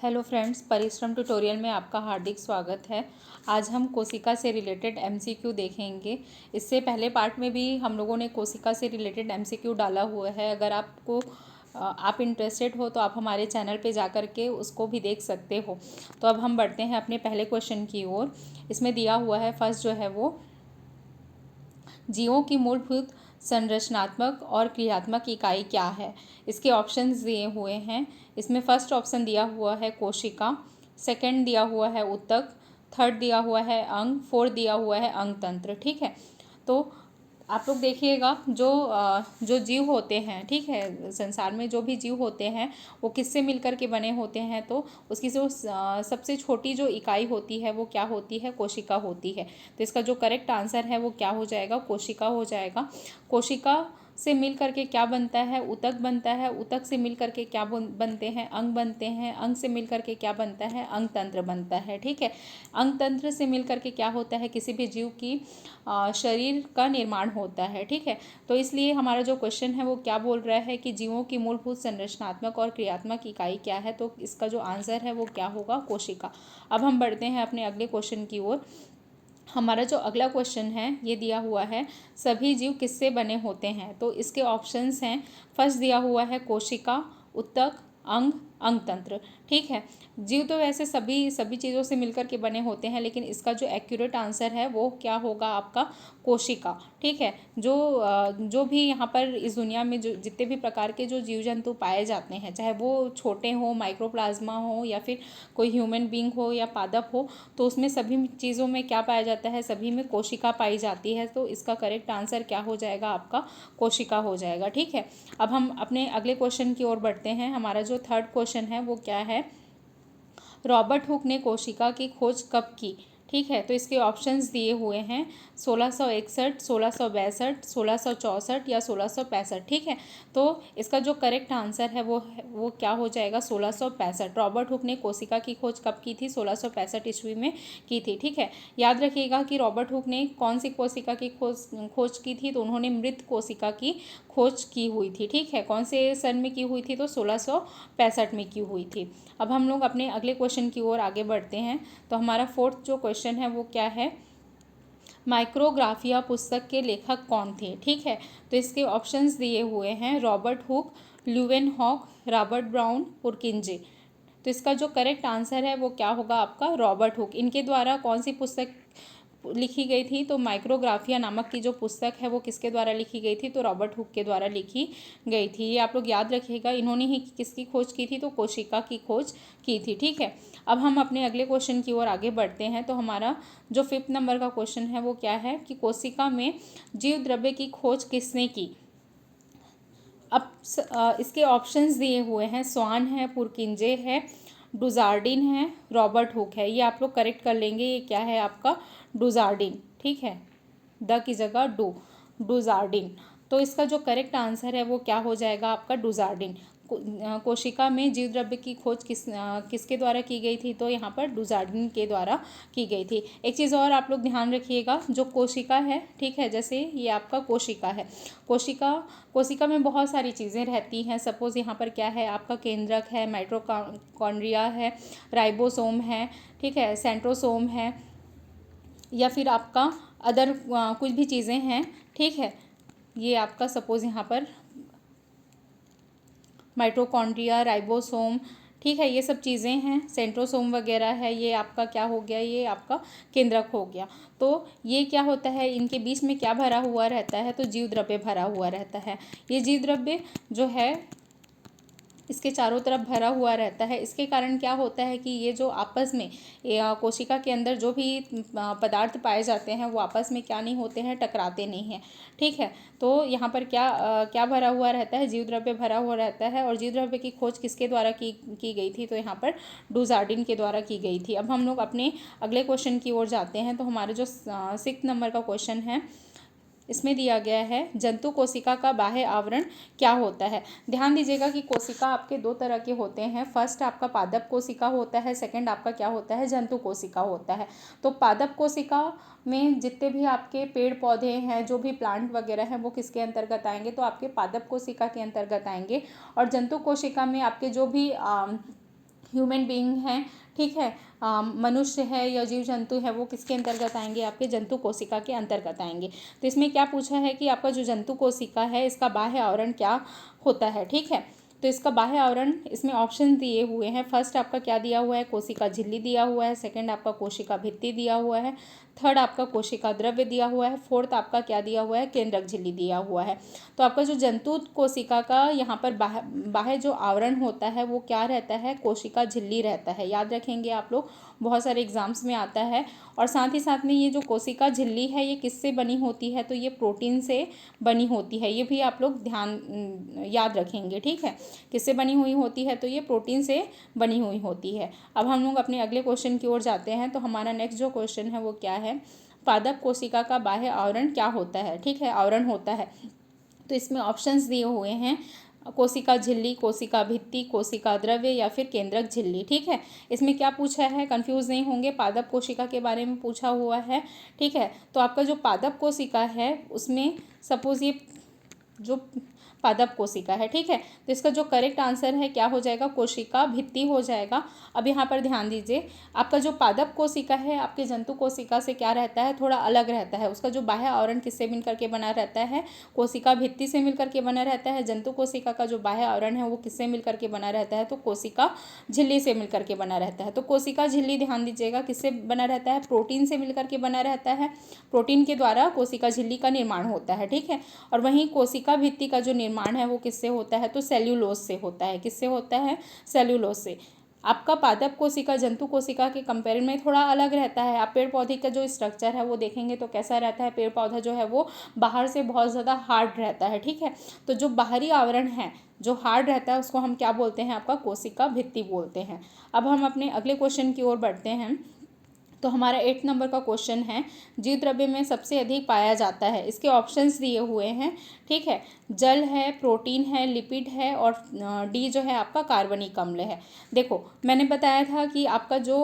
Hello friends, परिश्रम tutorial में आपका हार्दिक स्वागत है। आज हम कोशिका से रिलेटेड एमसीक्यू देखेंगे। इससे पहले पार्ट में भी हम लोगों ने कोशिका से रिलेटेड एमसीक्यू डाला हुआ है। अगर आप इंटरेस्टेड हो तो आप हमारे चैनल पे जा कर के उसको भी देख सकते हो। तो अब हम बढ़ते हैं अपने पहले क्वेश्चन की ओर। इसमें दिया हुआ है फर्स्ट जो है वो जीवों की मूलभूत संरचनात्मक और क्रियात्मक इकाई क्या है। इसके ऑप्शंस दिए हुए हैं। इसमें फर्स्ट ऑप्शन दिया हुआ है कोशिका, सेकंड दिया हुआ है ऊतक, थर्ड दिया हुआ है अंग, फोर्थ दिया हुआ है अंग तंत्र। ठीक है, तो आप लोग देखिएगा जो जीव होते हैं, ठीक है, संसार में जो भी जीव होते हैं वो किससे मिलकर के बने होते हैं। तो उसकी जो सबसे छोटी जो इकाई होती है वो क्या होती है, कोशिका होती है। तो इसका जो करेक्ट आंसर है वो क्या हो जाएगा, कोशिका हो जाएगा। कोशिका से मिल करके क्या बनता है, ऊतक बनता है। ऊतक से मिल करके क्या बनते हैं, अंग बनते हैं। अंग से मिल करके क्या बनता है, अंग तंत्र बनता है। ठीक है, अंग तंत्र से मिल करके क्या होता है, किसी भी जीव की शरीर का निर्माण होता है। ठीक है, तो इसलिए हमारा जो क्वेश्चन है वो क्या बोल रहा है कि जीवों की मूलभूत संरचनात्मक और क्रियात्मक इकाई क्या है। तो इसका जो आंसर है वो क्या होगा, कोशिका। अब हम बढ़ते हैं अपने अगले क्वेश्चन की ओर। हमारा जो अगला क्वेश्चन है ये दिया हुआ है सभी जीव किससे बने होते हैं। तो इसके ऑप्शंस हैं, फर्स्ट दिया हुआ है कोशिका, ऊतक, अंग, अंग तंत्र। ठीक है, जीव तो वैसे सभी चीज़ों से मिलकर के बने होते हैं, लेकिन इसका जो एक्यूरेट आंसर है वो क्या होगा आपका, कोशिका। ठीक है, जो भी यहाँ पर इस दुनिया में जो जितने भी प्रकार के जो जीव जंतु पाए जाते हैं, चाहे वो छोटे हो, माइक्रोप्लाज्मा हो, या फिर कोई ह्यूमन बींग हो या पादप हो, तो उसमें सभी चीज़ों में क्या पाया जाता है, सभी में कोशिका पाई जाती है। तो इसका करेक्ट आंसर क्या हो जाएगा आपका, कोशिका हो जाएगा। ठीक है, अब हम अपने अगले क्वेश्चन की ओर बढ़ते हैं। हमारा जो थर्ड क्वेश्चन है वो क्या है, रॉबर्ट हुक ने कोशिका की खोज कब की। ठीक है, तो इसके ऑप्शंस दिए हुए हैं 1661, 1662, 1664 या 1665। ठीक है, तो इसका जो करेक्ट आंसर है वो क्या हो जाएगा, 1665। रॉबर्ट हुक ने कोशिका की खोज कब की थी, 1665 ईस्वी में की थी। ठीक है, याद रखिएगा कि रॉबर्ट हुक ने कौन सी कोशिका की खोज की थी, तो उन्होंने मृत कोशिका की खोज की हुई थी। ठीक है, कौन से सन में की हुई थी, तो 1665 में की हुई थी। अब हम लोग अपने अगले क्वेश्चन की ओर आगे बढ़ते हैं। तो हमारा फोर्थ जो क्वेश्चन है वो क्या है, माइक्रोग्राफिया पुस्तक के लेखक कौन थे। ठीक है, तो इसके ऑप्शंस दिए हुए हैं, Robert Hooke, Leeuwenhoek, Robert brown, पुरकिंजे। तो इसका जो करेक्ट आंसर है वो क्या होगा आपका, रॉबर्ट हुक। इनके द्वारा कौन सी पुस्तक लिखी गई थी, तो माइक्रोग्राफिया नामक की जो पुस्तक है वो किसके द्वारा लिखी गई थी, तो रॉबर्ट हुक के द्वारा लिखी गई थी। ये आप लोग याद रखिएगा, इन्होंने ही किसकी खोज की थी, तो कोशिका की खोज की थी। ठीक है, अब हम अपने अगले क्वेश्चन की ओर आगे बढ़ते हैं। तो हमारा जो 5th नंबर का क्वेश्चन है वो क्या है कि कोशिका में जीव द्रव्य की खोज किसने की। अब इसके ऑप्शंस दिए हुए हैं, स्वान है, पुरकिंजे है, डुजार्डिन है, रॉबर्ट हुक है। ये आप लोग करेक्ट कर लेंगे, ये क्या है आपका, डुजार्डिन। ठीक है, द की जगह डुजार्डिन। तो इसका जो करेक्ट आंसर है वो क्या हो जाएगा आपका, डुजार्डिन। कोशिका में जीव द्रव्य की खोज किसके द्वारा की गई थी, तो यहाँ पर डुजार्डिन के द्वारा की गई थी। एक चीज़ और आप लोग ध्यान रखिएगा, जो कोशिका है, ठीक है, जैसे ये आपका कोशिका है, कोशिका में बहुत सारी चीज़ें रहती हैं। सपोज़ यहाँ पर क्या है आपका, केंद्रक है, माइटोकॉन्ड्रिया है, राइबोसोम है, ठीक है, सेंट्रोसोम है, या फिर आपका अदर कुछ भी चीज़ें हैं। ठीक है, ये आपका सपोज़ यहाँ पर माइटोकॉन्ड्रिया, राइबोसोम, ठीक है, ये सब चीज़ें हैं, सेंट्रोसोम वगैरह है, ये आपका क्या हो गया, ये आपका केंद्रक हो गया। तो ये क्या होता है, इनके बीच में क्या भरा हुआ रहता है, तो जीव द्रव्य भरा हुआ रहता है। ये जीव द्रव्य जो है इसके चारों तरफ भरा हुआ रहता है। इसके कारण क्या होता है कि ये जो आपस में कोशिका के अंदर जो भी पदार्थ पाए जाते हैं वो आपस में क्या नहीं होते हैं, टकराते नहीं हैं। ठीक है, तो यहाँ पर क्या भरा हुआ रहता है, जीव द्रव्य भरा हुआ रहता है। और जीव द्रव्य की खोज किसके द्वारा की गई थी, तो यहाँ पर डुजार्डिन के द्वारा की गई थी। अब हम लोग अपने अगले क्वेश्चन की ओर जाते हैं। तो हमारे जो 6th नंबर का क्वेश्चन है, इसमें दिया गया है जंतु कोशिका का बाह्य आवरण क्या होता है। ध्यान दीजिएगा कि कोशिका आपके दो तरह के होते हैं। फर्स्ट आपका पादप कोशिका होता है, सेकंड आपका क्या होता है, जंतु कोशिका होता है। तो पादप कोशिका में जितने भी आपके पेड़ पौधे हैं, जो भी प्लांट वगैरह हैं, वो किसके अंतर्गत आएंगे, तो आपके पादप कोशिका के अंतर्गत आएंगे। और जंतु कोशिका में आपके जो भी ह्यूमन बीइंग हैं, ठीक है, मनुष्य है या जीव जंतु है, वो किसके अंतर्गत आएंगे, आपके जंतु कोशिका के अंतर्गत आएंगे। तो इसमें क्या पूछा है कि आपका जो जंतु कोशिका है इसका बाह्य आवरण क्या होता है, ठीक है। तो इसका बाह्य आवरण, इसमें ऑप्शन दिए हुए हैं। फर्स्ट आपका क्या दिया हुआ है, कोशिका झिल्ली दिया हुआ है। सेकंड आपका कोशिका भित्ति दिया हुआ है। थर्ड आपका कोशिका द्रव्य दिया हुआ है। फोर्थ आपका क्या दिया हुआ है, केंद्रक झिल्ली दिया हुआ है। तो आपका जो जंतु कोशिका का यहाँ पर बाह्य जो आवरण होता है वो क्या रहता है, कोशिका झिल्ली रहता है। याद रखेंगे आप लोग, बहुत सारे एग्जाम्स में आता है। और साथ ही साथ में ये जो कोशिका झिल्ली है ये किससे बनी होती है, तो ये प्रोटीन से बनी होती है। ये भी आप लोग ध्यान याद रखेंगे, ठीक है। किससे बनी हुई होती है, तो ये प्रोटीन से बनी हुई होती है। अब हम लोग अपने अगले क्वेश्चन की ओर जाते हैं। तो हमारा नेक्स्ट जो क्वेश्चन है वो क्या है, पादप कोशिका का बाह्य आवरण क्या होता है, ठीक है, आवरण होता है। तो इसमें ऑप्शंस दिए हुए हैं, कोशिका झिल्ली, कोशिका भित्ति, कोशिका द्रव्य या फिर केंद्रक झिल्ली, ठीक है। इसमें क्या पूछा है, कंफ्यूज नहीं होंगे, पादप कोशिका के बारे में पूछा हुआ है, ठीक है। तो आपका जो पादप कोशिका है उसमें सपोज ये जो पादप कोशिका है, ठीक है, तो इसका जो करेक्ट आंसर है क्या हो जाएगा, कोशिका भित्ति हो जाएगा। अब यहाँ पर ध्यान दीजिए, आपका जो पादप कोशिका है आपके जंतु कोशिका से क्या रहता है, थोड़ा अलग रहता है। उसका जो बाह्य आवरण किससे मिलकर के बना रहता है, कोशिका भित्ति से मिलकर के बना रहता है। जंतु कोशिका का जो बाह्य आवरण है वो किससे मिलकर के बना रहता है, तो कोशिका झिल्ली से मिलकर के बना रहता है। तो कोशिका झिल्ली ध्यान दीजिएगा किससे बना रहता है, प्रोटीन से मिलकर के बना रहता है। प्रोटीन के द्वारा कोशिका झिल्ली का निर्माण होता है, ठीक है। और वहीं कोशिका भित्ति का जो निर्माण है वो किससे होता है, तो सेल्यूलोज से होता है। किससे होता है, सेल्यूलोज से। आपका पादप कोशिका जंतु कोशिका के कंपेरिजन में थोड़ा अलग रहता है। आप पेड़ पौधे का जो स्ट्रक्चर है वो देखेंगे तो कैसा रहता है, पेड़ पौधा जो है वो बाहर से बहुत ज़्यादा हार्ड रहता है, ठीक है। तो जो बाहरी आवरण है जो हार्ड रहता है उसको हम क्या बोलते हैं, आपका कोशिका भित्ति बोलते हैं। अब हम अपने अगले क्वेश्चन की ओर बढ़ते हैं। तो हमारा 8 नंबर का क्वेश्चन है, जीव द्रव्य में सबसे अधिक पाया जाता है। इसके ऑप्शंस दिए हुए हैं, ठीक है। जल है, प्रोटीन है, लिपिड है और डी जो है आपका कार्बनिक अम्ल है। देखो मैंने बताया था कि आपका जो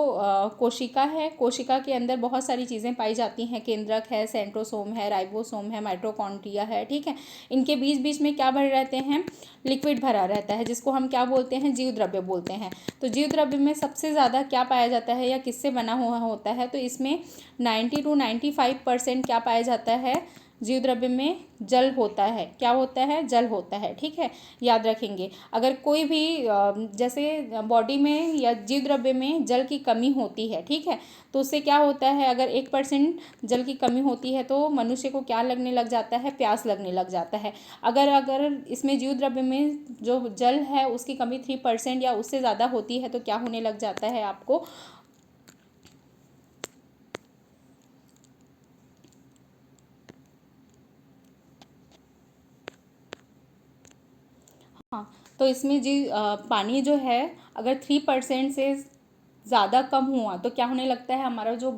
कोशिका है, कोशिका के अंदर बहुत सारी चीज़ें पाई जाती हैं। केंद्रक है, सेंट्रोसोम है, राइबोसोम है, माइटोकॉन्ड्रिया है, ठीक है। इनके बीच बीच में क्या भरे रहते हैं, लिक्विड भरा रहता है, जिसको हम क्या बोलते हैं, जीव द्रव्य बोलते हैं। तो जीव द्रव्य में सबसे ज़्यादा क्या पाया जाता है या किससे बना हुआ होता है, तो इसमें 90 to 95% क्या पाया जाता है, जीव द्रव्य में जल होता है। क्या होता है, जल होता है, ठीक है। याद रखेंगे, अगर कोई भी जैसे बॉडी में या जीव द्रव्य में जल की कमी होती है, ठीक है, तो उससे क्या होता है, अगर 1% जल की कमी होती है तो मनुष्य को क्या लगने लग जाता है, प्यास लगने लग जाता है। अगर इसमें जीव द्रव्य में जो जल है उसकी कमी 3% या उससे ज़्यादा होती है तो क्या होने लग जाता है आपको, हाँ। तो इसमें जी पानी जो है अगर 3% से ज़्यादा कम हुआ तो क्या होने लगता है, हमारा जो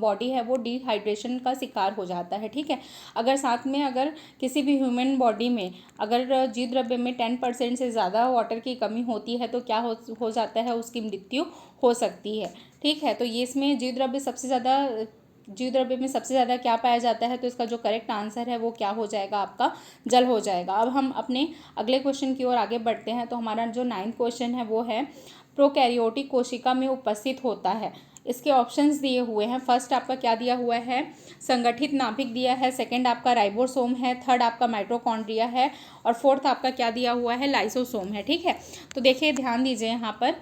बॉडी है वो डिहाइड्रेशन का शिकार हो जाता है, ठीक है। अगर साथ में अगर किसी भी ह्यूमन बॉडी में अगर जीव द्रव्य में 10% से ज़्यादा वाटर की कमी होती है तो क्या हो जाता है, उसकी मृत्यु हो सकती है, ठीक है। तो ये इसमें जीव द्रव्य में सबसे ज़्यादा क्या पाया जाता है, तो इसका जो करेक्ट आंसर है वो क्या हो जाएगा, आपका जल हो जाएगा। अब हम अपने अगले क्वेश्चन की ओर आगे बढ़ते हैं। तो हमारा जो 9th क्वेश्चन है वो है, प्रोकैरियोटिक कोशिका में उपस्थित होता है। इसके ऑप्शंस दिए हुए हैं। फर्स्ट आपका क्या दिया हुआ है, संगठित नाभिक दिया है। सेकंड आपका राइबोसोम है। थर्ड आपका माइटोकॉन्ड्रिया है और फोर्थ आपका क्या दिया हुआ है, लाइसोसोम है, ठीक है। तो देखिए ध्यान दीजिए, यहाँ पर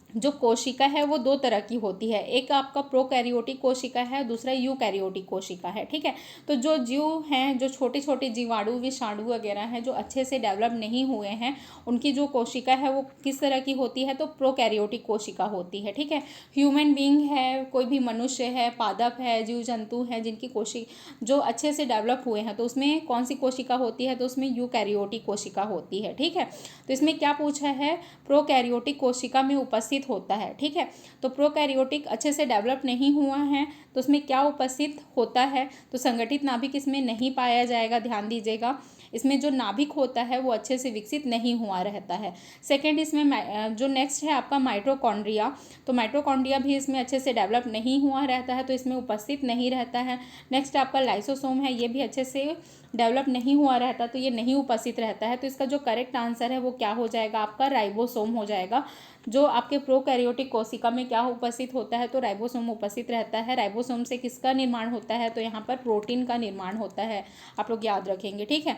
जो कोशिका है वो दो तरह की होती है, एक आपका प्रोकैरियोटिक कोशिका है, दूसरा यूकैरियोटिक कोशिका है, ठीक है। तो जो जीव हैं, जो छोटे छोटे जीवाणु विषाणु वगैरह हैं जो अच्छे से डेवलप नहीं हुए हैं, उनकी जो कोशिका है वो किस तरह की होती है, तो प्रोकैरियोटिक कोशिका होती है, ठीक है। ह्यूमन बीइंग है, कोई भी मनुष्य है, पादप है, जीव जंतु हैं जिनकी जो अच्छे से डेवलप हुए हैं, तो उसमें कौन सी कोशिका होती है, तो उसमें यूकैरियोटिक कोशिका होती है, ठीक है। तो इसमें क्या पूछा है, प्रोकैरियोटिक कोशिका में उपस्थित होता है, ठीक है। तो प्रोकैरियोटिक अच्छे से डेवलप नहीं हुआ है तो उसमें क्या उपस्थित होता है, तो संगठित नाभिक इसमें नहीं पाया जाएगा। ध्यान दीजिएगा, इसमें जो नाभिक होता है वो अच्छे से विकसित नहीं हुआ रहता है। सेकंड, इसमें जो नेक्स्ट है आपका माइटोकॉन्ड्रिया, तो माइटोकॉन्ड्रिया भी इसमें अच्छे से डेवलप नहीं हुआ रहता है तो इसमें उपस्थित नहीं रहता है। नेक्स्ट आपका लाइसोसोम है, ये भी अच्छे से डेवलप नहीं हुआ रहता तो ये नहीं उपस्थित रहता है। तो इसका जो करेक्ट आंसर है वो क्या हो जाएगा, आपका राइबोसोम हो जाएगा। जो आपके प्रोकैरियोटिक कोशिका में क्या उपस्थित होता है, तो राइबोसोम उपस्थित रहता है। राइबोसोम से किसका निर्माण होता है, तो यहाँ पर प्रोटीन का निर्माण होता है, आप लोग याद रखेंगे, ठीक है।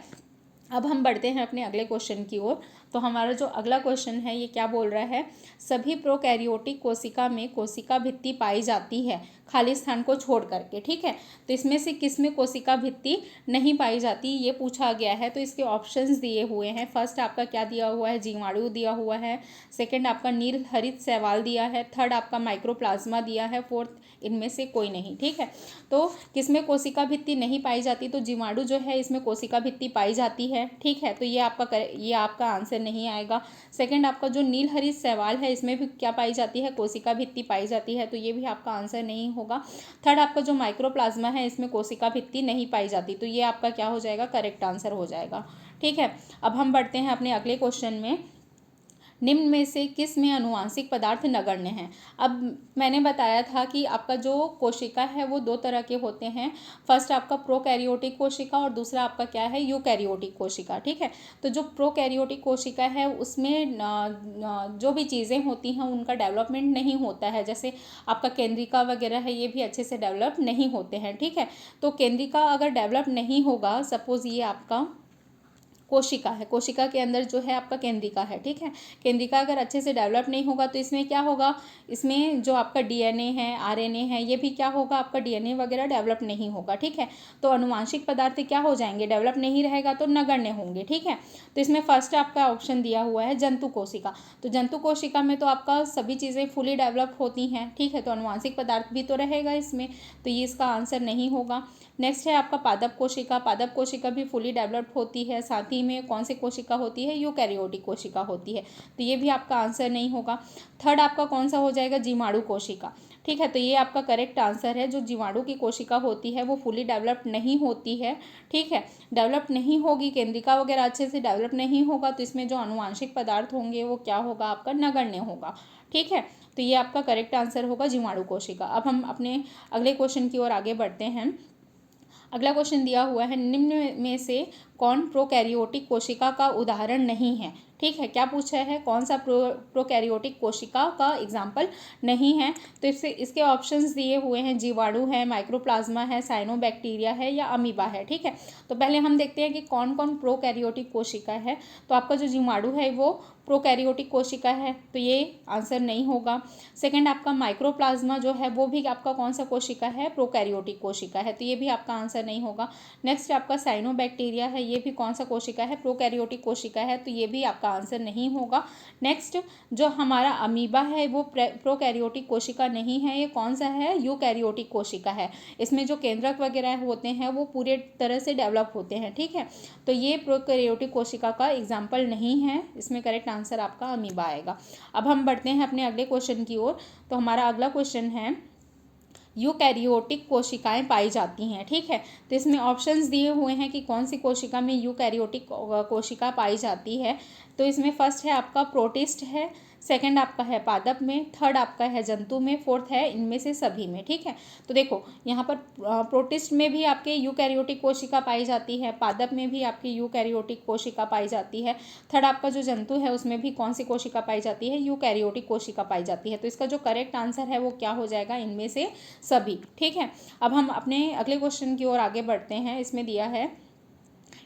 अब हम बढ़ते हैं अपने अगले क्वेश्चन की ओर। तो हमारा जो अगला क्वेश्चन है ये क्या बोल रहा है, सभी प्रोकैरियोटिक कोशिका में कोशिका भित्ति पाई जाती है खाली स्थान को छोड़ करके, ठीक है। तो इसमें से किस में कोशिका भित्ति नहीं पाई जाती, ये पूछा गया है। तो इसके ऑप्शंस दिए हुए हैं। फर्स्ट आपका क्या दिया हुआ है, जीवाणु दिया हुआ है। सेकंड आपका नील हरित शैवाल दिया है। थर्ड आपका माइक्रोप्लाज्मा दिया है। फोर्थ इनमें से कोई नहीं, ठीक है। तो किसमें कोशिका भित्ति नहीं पाई जाती, तो जीवाणु जो है इसमें कोशिका भित्ति पाई जाती है, ठीक है। तो ये आपका आंसर नहीं आएगा। सेकंड आपका जो नील हरित शैवाल है इसमें भी क्या पाई जाती है, कोशिका भित्ति पाई जाती है, तो ये भी आपका आंसर नहीं होगा। थर्ड आपका जो माइक्रोप्लाज्मा है इसमें कोशिका भित्ति नहीं पाई जाती, तो ये आपका क्या हो जाएगा, करेक्ट आंसर हो जाएगा, ठीक है। अब हम बढ़ते हैं अपने अगले क्वेश्चन में। निम्न में से किस में आनुवांशिक पदार्थ नगण्य हैं। अब मैंने बताया था कि आपका जो कोशिका है वो दो तरह के होते हैं। फर्स्ट आपका प्रोकैरियोटिक कोशिका और दूसरा आपका क्या है, यूकैरियोटिक कोशिका, ठीक है। तो जो प्रोकैरियोटिक कोशिका है उसमें जो भी चीज़ें होती हैं उनका डेवलपमेंट नहीं होता है, जैसे आपका केंद्रिका वगैरह है ये भी अच्छे से डेवलप नहीं होते हैं, ठीक है। तो केंद्रिका अगर डेवलप नहीं होगा, सपोज ये आपका कोशिका है, कोशिका के अंदर जो है आपका केंद्रिका है, ठीक है। केंद्रिका अगर अच्छे से डेवलप नहीं होगा तो इसमें क्या होगा, इसमें जो आपका डीएनए है, आरएनए है, ये भी क्या होगा, आपका डीएनए वगैरह डेवलप नहीं होगा, ठीक है। तो अनुवांशिक पदार्थ क्या हो जाएंगे, डेवलप नहीं रहेगा तो नगण्य होंगे, ठीक है। तो इसमें फर्स्ट आपका ऑप्शन दिया हुआ है जंतु कोशिका। तो जंतु कोशिका में तो आपका सभी चीज़ें फुली डेवलप होती हैं, ठीक है। तो अनुवांशिक पदार्थ भी तो रहेगा इसमें, तो ये इसका आंसर नहीं होगा। नेक्स्ट है आपका पादप कोशिका। पादप कोशिका भी फुली डेवलप्ड होती है, साथ ही में कौन सी कोशिका होती है, यूकैरियोटिक कोशिका होती है, तो ये भी आपका आंसर नहीं होगा। थर्ड आपका कौन सा हो जाएगा, जीवाणु कोशिका, ठीक है। तो ये आपका करेक्ट आंसर है। जो जीवाणु की कोशिका होती है वो फुली डेवलप्ड नहीं होती है, ठीक है। डेवलप नहीं होगी, केंद्रिका वगैरह अच्छे से डेवलप नहीं होगा, तो इसमें जो आनुवांशिक पदार्थ होंगे वो क्या होगा, आपका नगण्य होगा, ठीक है। तो ये आपका करेक्ट आंसर होगा जीवाणु कोशिका। अब हम अपने अगले क्वेश्चन की ओर आगे बढ़ते हैं। अगला क्वेश्चन दिया हुआ है, निम्न में से कौन प्रोकैरियोटिक कोशिका का उदाहरण नहीं है, ठीक है। क्या पूछा है, कौन सा प्रोकैरियोटिक कोशिका का एग्जाम्पल नहीं है, तो इसके ऑप्शंस दिए हुए हैं, जीवाणु है, माइक्रोप्लाज्मा है, साइनोबैक्टीरिया है या अमीबा है, ठीक है। तो पहले हम देखते हैं कि कौन कौन प्रोकैरियोटिक कोशिका है। तो आपका जो जीवाणु है वो प्रोकैरियोटिक कोशिका है, तो ये आंसर नहीं होगा। सेकंड आपका माइक्रोप्लाज्मा जो है वो भी आपका कौन सा कोशिका है, प्रोकैरियोटिक कोशिका है, तो ये भी आपका आंसर नहीं होगा। नेक्स्ट आपका साइनोबैक्टीरिया है, ये भी कौन सा कोशिका है, प्रोकैरियोटिक कोशिका है, तो ये भी आपका आंसर नहीं होगा। नेक्स्ट जो हमारा अमीबा है वो प्रोकैरियोटिक कोशिका नहीं है, ये कौन सा है, यूकैरियोटिक कोशिका है। इसमें जो केंद्रक वगैरह होते हैं वो पूरे तरह से डेवलप होते हैं, ठीक है। तो ये प्रोकैरियोटिक कोशिका का एग्जाम्पल नहीं है, इसमें करेक्ट आंसर आपका अमीबा आएगा। अब हम बढ़ते हैं अपने अगले क्वेश्चन की ओर। तो हमारा अगला क्वेश्चन है, यूकैरियोटिक कोशिकाएं पाई जाती हैं, ठीक है। तो इसमें ऑप्शंस दिए हुए हैं कि कौन सी कोशिका में यूकैरियोटिक कोशिका पाई जाती है। तो इसमें फर्स्ट है आपका प्रोटिस्ट है, सेकंड आपका है पादप में, थर्ड आपका है जंतु में, फोर्थ है इनमें से सभी में, ठीक है। तो देखो यहाँ पर प्रोटिस्ट में भी आपके यूकैरियोटिक कोशिका पाई जाती है, पादप में भी आपकी यूकैरियोटिक कोशिका पाई जाती है, थर्ड आपका जो जंतु है उसमें भी कौन सी कोशिका पाई जाती है, यूकैरियोटिक कोशिका पाई जाती है। तो इसका जो करेक्ट आंसर है वो क्या हो जाएगा, इनमें से सभी, ठीक है। अब हम अपने अगले क्वेश्चन की ओर आगे बढ़ते हैं। इसमें दिया है,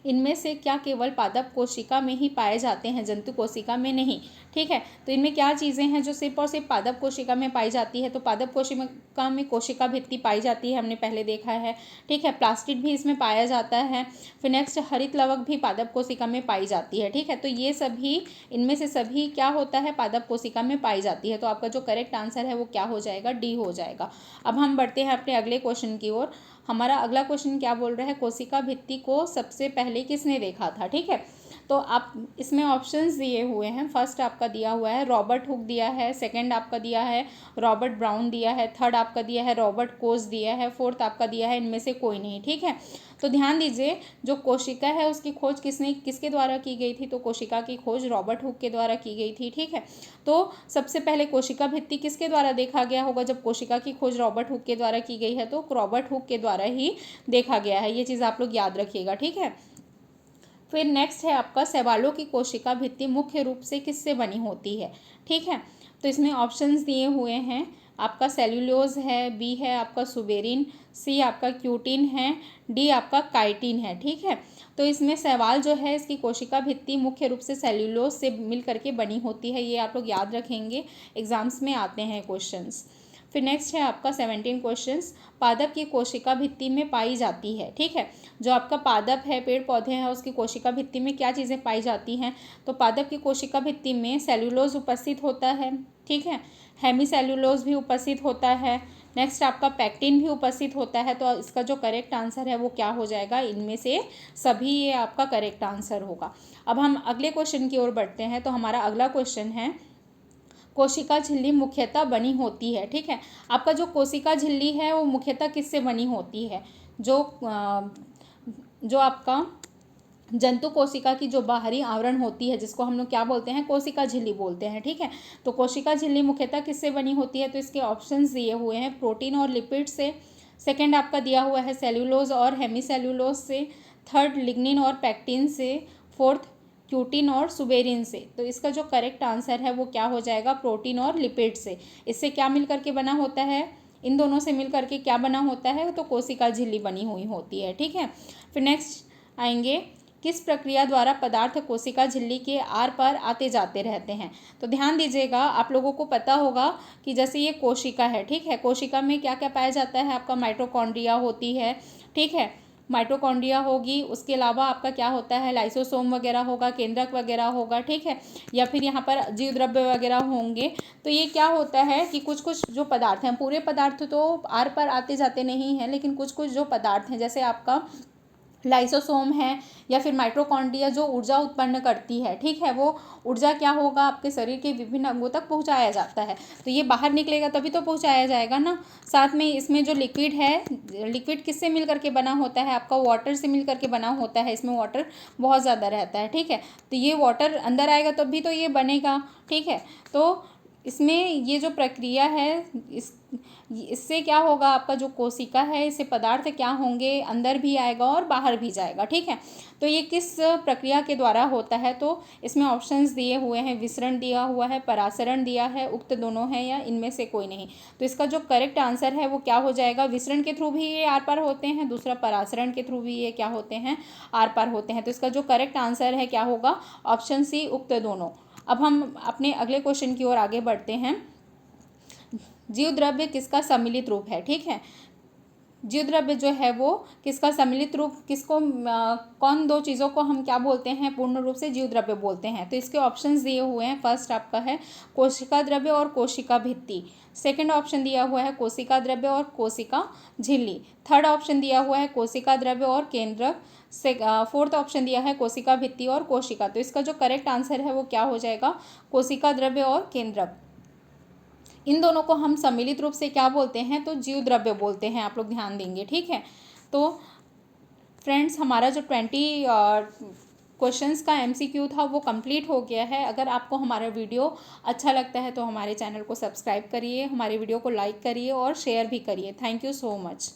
इनमें से क्या केवल पादप कोशिका में ही पाए जाते हैं, जंतु कोशिका में नहीं, ठीक है। तो इनमें क्या चीज़ें हैं जो सिर्फ और सिर्फ पादप कोशिका में पाई जाती है, तो पादप कोशिका में कोशिका भित्ति पाई जाती है, हमने पहले देखा है, ठीक है। प्लास्टिड भी इसमें पाया जाता है। फिर नेक्स्ट हरित लवक भी पादप कोशिका में पाई जाती है, ठीक है। तो ये सभी, इनमें से सभी क्या होता है, पादप कोशिका में पाई जाती है। तो आपका जो करेक्ट आंसर है वो क्या हो जाएगा, डी हो जाएगा। अब हम बढ़ते हैं अपने अगले क्वेश्चन की ओर। हमारा अगला क्वेश्चन क्या बोल रहा है, कोशिका भित्ति को सबसे पहले किसने देखा था, ठीक है। तो आप इसमें ऑप्शंस दिए हुए हैं। फर्स्ट आपका दिया हुआ है रॉबर्ट हुक दिया है, सेकंड आपका दिया है रॉबर्ट ब्राउन दिया है, थर्ड आपका दिया है रॉबर्ट कोच दिया है, फोर्थ आपका दिया है इनमें से कोई नहीं, ठीक है। तो ध्यान दीजिए, जो कोशिका है उसकी खोज किसके द्वारा की गई थी, तो कोशिका की खोज रॉबर्ट हुक के द्वारा की गई थी, ठीक है। तो सबसे पहले कोशिका भित्ति किसके द्वारा देखा गया होगा, जब कोशिका की खोज रॉबर्ट हुक के द्वारा की गई है तो रॉबर्ट हुक के द्वारा ही देखा गया है, ये चीज़ आप लोग याद रखिएगा, ठीक है। फिर नेक्स्ट है आपका, शैवालों की कोशिका भित्ति मुख्य रूप से किससे बनी होती है, ठीक है। तो इसमें ऑप्शंस दिए हुए हैं, आपका सेल्यूलोज है, बी है आपका सुबेरिन, सी आपका क्यूटिन है, डी आपका काइटिन है। ठीक है, तो इसमें सवाल जो है, इसकी कोशिका भित्ति मुख्य रूप से सेल्यूलोज से मिल करके बनी होती है, ये आप लोग याद रखेंगे, एग्जाम्स में आते हैं क्वेश्चंस। फिर नेक्स्ट है आपका 17 क्वेश्चंस, पादप की कोशिका भित्ति में पाई जाती है। ठीक है, जो आपका पादप है, पेड़ पौधे हैं, उसकी कोशिका भित्ति में क्या चीज़ें पाई जाती हैं, तो पादप की कोशिका भित्ति में सेल्यूलोज उपस्थित होता है। ठीक है, हेमी सेल्यूलोज भी उपस्थित होता है, नेक्स्ट आपका पैक्टिन भी उपस्थित होता है। तो इसका जो करेक्ट आंसर है वो क्या हो जाएगा, इनमें से सभी ये आपका करेक्ट आंसर होगा। अब हम अगले क्वेश्चन की ओर बढ़ते हैं। तो हमारा अगला क्वेश्चन है, कोशिका झिल्ली मुख्यतः बनी होती है। ठीक है, आपका जो कोशिका झिल्ली है वो मुख्यतः किससे बनी होती है, जो आपका जंतु कोशिका की जो बाहरी आवरण होती है, जिसको हम लोग क्या बोलते हैं, कोशिका झिल्ली बोलते हैं। ठीक है, तो कोशिका झिल्ली मुख्यतः किससे बनी होती है, तो इसके ऑप्शंस दिए हुए हैं, प्रोटीन और लिपिड से, सेकंड आपका दिया हुआ है सेल्यूलोज और हेमीसेल्यूलोज से, थर्ड लिग्निन और पैक्टिन से, फोर्थ क्यूटिन और सुबेरिन से। तो इसका जो करेक्ट आंसर है वो क्या हो जाएगा, प्रोटीन और लिपिड से। इससे क्या मिल करके बना होता है, इन दोनों से मिल करके क्या बना होता है, तो कोशिका झिल्ली बनी हुई होती है। ठीक है, फिर नेक्स्ट आएंगे, किस प्रक्रिया द्वारा पदार्थ कोशिका झिल्ली के आर पार आते जाते रहते हैं। तो ध्यान दीजिएगा, आप लोगों को पता होगा कि जैसे ये कोशिका है, ठीक है, कोशिका में क्या क्या पाया जाता है, आपका माइटोकॉन्ड्रिया होती है। ठीक है, माइटोकॉन्ड्रिया होगी, उसके अलावा आपका क्या होता है, लाइसोसोम वगैरह होगा, केंद्रक वगैरह होगा। ठीक है, या फिर यहाँ पर जीव द्रव्य वगैरह होंगे। तो ये क्या होता है कि कुछ कुछ जो पदार्थ हैं, पूरे पदार्थ तो आर पार आते जाते नहीं हैं, लेकिन कुछ कुछ जो पदार्थ हैं, जैसे आपका लाइसोसोम है या फिर माइटोकॉन्ड्रिया जो ऊर्जा उत्पन्न करती है। ठीक है, वो ऊर्जा क्या होगा, आपके शरीर के विभिन्न अंगों तक पहुंचाया जाता है। तो ये बाहर निकलेगा तभी तो पहुंचाया जाएगा ना। साथ में इसमें जो लिक्विड है, लिक्विड किससे मिल करके बना होता है, आपका वाटर से मिल करके बना होता है, इसमें वाटर बहुत ज़्यादा रहता है। ठीक है, तो ये वाटर अंदर आएगा तभी तो ये बनेगा। ठीक है, तो इसमें ये जो प्रक्रिया है, इससे क्या होगा, आपका जो कोशिका है, इससे पदार्थ क्या होंगे, अंदर भी आएगा और बाहर भी जाएगा। ठीक है, तो ये किस प्रक्रिया के द्वारा होता है, तो इसमें ऑप्शंस दिए हुए हैं, विसरण दिया हुआ है, परासरण दिया है, उक्त दोनों है या इनमें से कोई नहीं। तो इसका जो करेक्ट आंसर है वो क्या हो जाएगा, विसरण के थ्रू भी ये आर पार होते हैं, दूसरा परासरण के थ्रू भी ये क्या होते हैं, आर पार होते हैं। तो इसका जो करेक्ट आंसर है क्या होगा, ऑप्शन सी, उक्त दोनों। अब हम अपने अगले क्वेश्चन की ओर आगे बढ़ते हैं। जीव द्रव्य किसका सम्मिलित रूप है। ठीक है, जीव द्रव्य जो है वो किसका सम्मिलित रूप, किसको कौन दो चीज़ों को हम क्या बोलते हैं, पूर्ण रूप से जीव द्रव्य बोलते हैं। तो इसके ऑप्शंस दिए हुए हैं, फर्स्ट आपका है कोशिका द्रव्य और कोशिका भित्ति, सेकंड ऑप्शन दिया हुआ है कोशिका द्रव्य और कोशिका झिल्ली, थर्ड ऑप्शन दिया हुआ है कोशिका द्रव्य और केंद्रक, फोर्थ ऑप्शन दिया है कोशिका भित्ति और कोशिका। तो इसका जो करेक्ट आंसर है वो क्या हो जाएगा, कोशिका द्रव्य और केंद्रक। इन दोनों को हम सम्मिलित रूप से क्या बोलते हैं, तो जीव द्रव्य बोलते हैं, आप लोग ध्यान देंगे। ठीक है, तो फ्रेंड्स हमारा जो 20 क्वेश्चंस का MCQ था वो कंप्लीट हो गया है। अगर आपको हमारा वीडियो अच्छा लगता है तो हमारे चैनल को सब्सक्राइब करिए, हमारे वीडियो को लाइक करिए और शेयर भी करिए। Thank you so much.